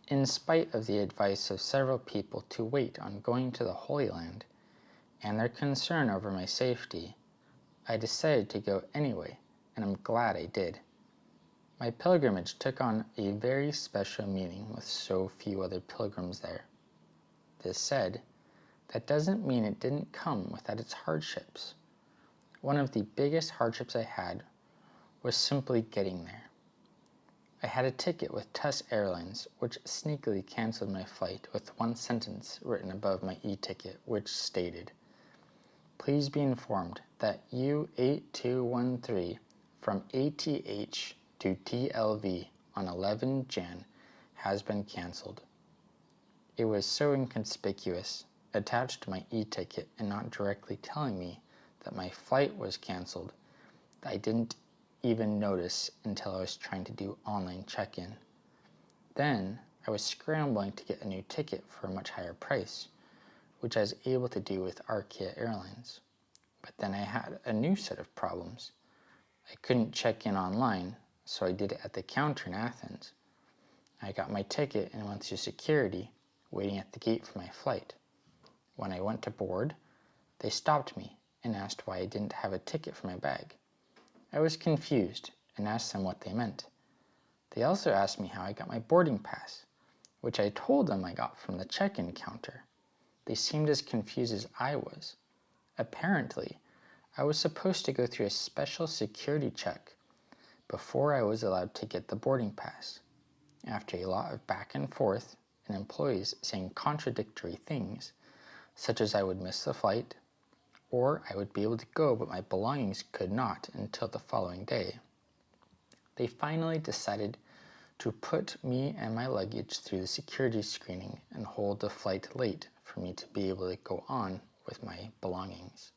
In spite of the advice of several people to wait on going to the Holy Land and their concern over my safety, I decided to go anyway, and I'm glad I did. My pilgrimage took on a very special meaning with so few other pilgrims there. This said, that doesn't mean it didn't come without its hardships. One of the biggest hardships I had was simply getting there. I had a ticket with TUS Airlines, which sneakily canceled my flight with one sentence written above my e-ticket, which stated, "Please be informed that U8213 from ATH to TLV on 11 Jan has been canceled." It was so inconspicuous, attached to my e-ticket and not directly telling me that my flight was canceled, that I didn't even notice until I was trying to do online check-in. Then I was scrambling to get a new ticket for a much higher price, which I was able to do with Arkia Airlines. But then I had a new set of problems. I couldn't check in online, so I did it at the counter in Athens. I got my ticket and went through security, waiting at the gate for my flight. When I went to board, they stopped me and asked why I didn't have a ticket for my bag. I was confused and asked them what they meant. They also asked me how I got my boarding pass, which I told them I got from the check-in counter. They seemed as confused as I was. Apparently, I was supposed to go through a special security check before I was allowed to get the boarding pass. After a lot of back and forth and employees saying contradictory things, such as I would miss the flight, or I would be able to go but my belongings could not until the following day, they finally decided to put me and my luggage through the security screening and hold the flight late for me to be able to go on with my belongings.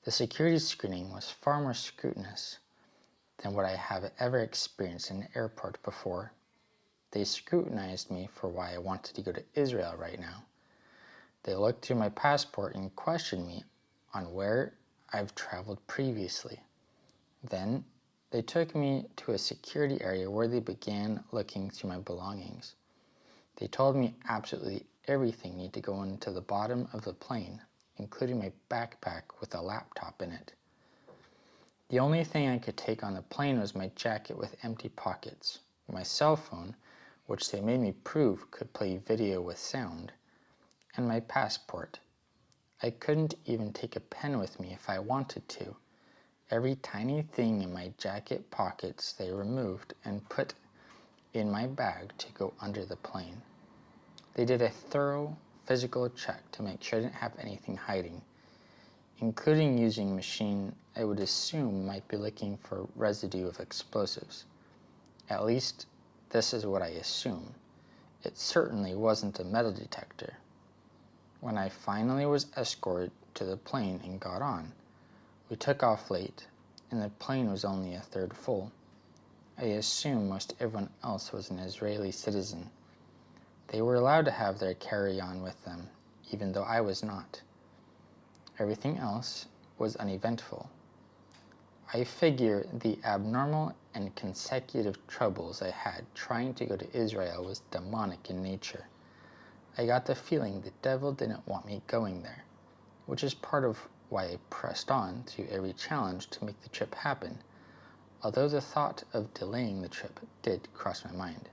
The security screening was far more scrutinous than what I have ever experienced in an airport before. They scrutinized me for why I wanted to go to Israel right now. They looked through my passport and questioned me on where I've traveled previously. Then they took me to a security area where they began looking through my belongings. They told me absolutely everything needed to go into the bottom of the plane, including my backpack with a laptop in it. The only thing I could take on the plane was my jacket with empty pockets, my cell phone, which they made me prove could play video with sound, and my passport. I couldn't even take a pen with me if I wanted to. Every tiny thing in my jacket pockets they removed and put in my bag to go under the plane. They did a thorough physical check to make sure I didn't have anything hiding, including using a machine I would assume might be looking for residue of explosives. At least, this is what I assume. It certainly wasn't a metal detector. When I finally was escorted to the plane and got on, we took off late, and the plane was only a third full. I assume most everyone else was an Israeli citizen. They were allowed to have their carry-on with them, even though I was not. Everything else was uneventful. I figure the abnormal and consecutive troubles I had trying to go to Israel was demonic in nature. I got the feeling the devil didn't want me going there, which is part of why I pressed on through every challenge to make the trip happen, although the thought of delaying the trip did cross my mind.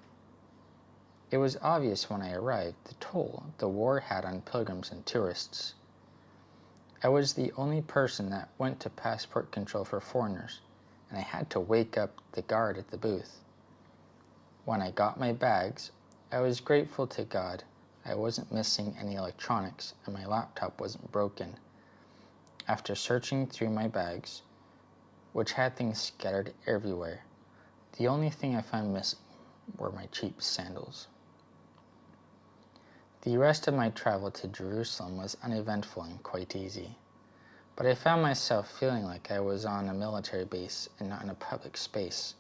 It was obvious when I arrived the toll the war had on pilgrims and tourists. I was the only person that went to passport control for foreigners, and I had to wake up the guard at the booth. When I got my bags, I was grateful to God I wasn't missing any electronics and my laptop wasn't broken. After searching through my bags, which had things scattered everywhere, the only thing I found missing were my cheap sandals. The rest of my travel to Jerusalem was uneventful and quite easy, but I found myself feeling like I was on a military base and not in a public space.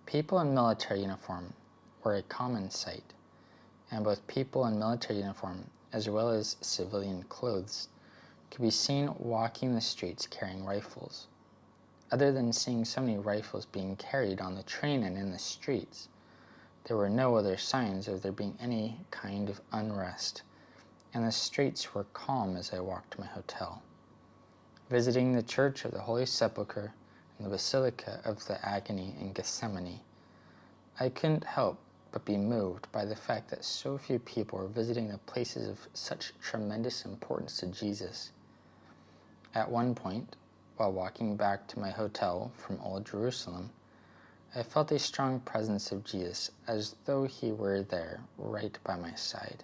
People in military uniform were a common sight, and both people in military uniform as well as civilian clothes could be seen walking the streets carrying rifles. Other than seeing so many rifles being carried on the train and in the streets, There were no other signs of there being any kind of unrest, and the streets were calm as I walked to my hotel. Visiting the Church of the Holy Sepulchre and the Basilica of the Agony in Gethsemane, I couldn't help but be moved by the fact that so few people were visiting the places of such tremendous importance to Jesus. At one point, while walking back to my hotel from Old Jerusalem, I felt a strong presence of Jesus, as though he were there, right by my side.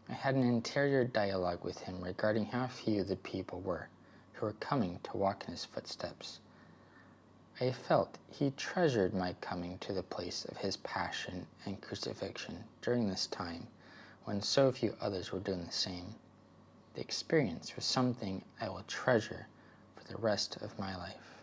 I had an interior dialogue with him regarding how few the people were who were coming to walk in his footsteps. I felt he treasured my coming to the place of his passion and crucifixion during this time when so few others were doing the same. The experience was something I will treasure for the rest of my life.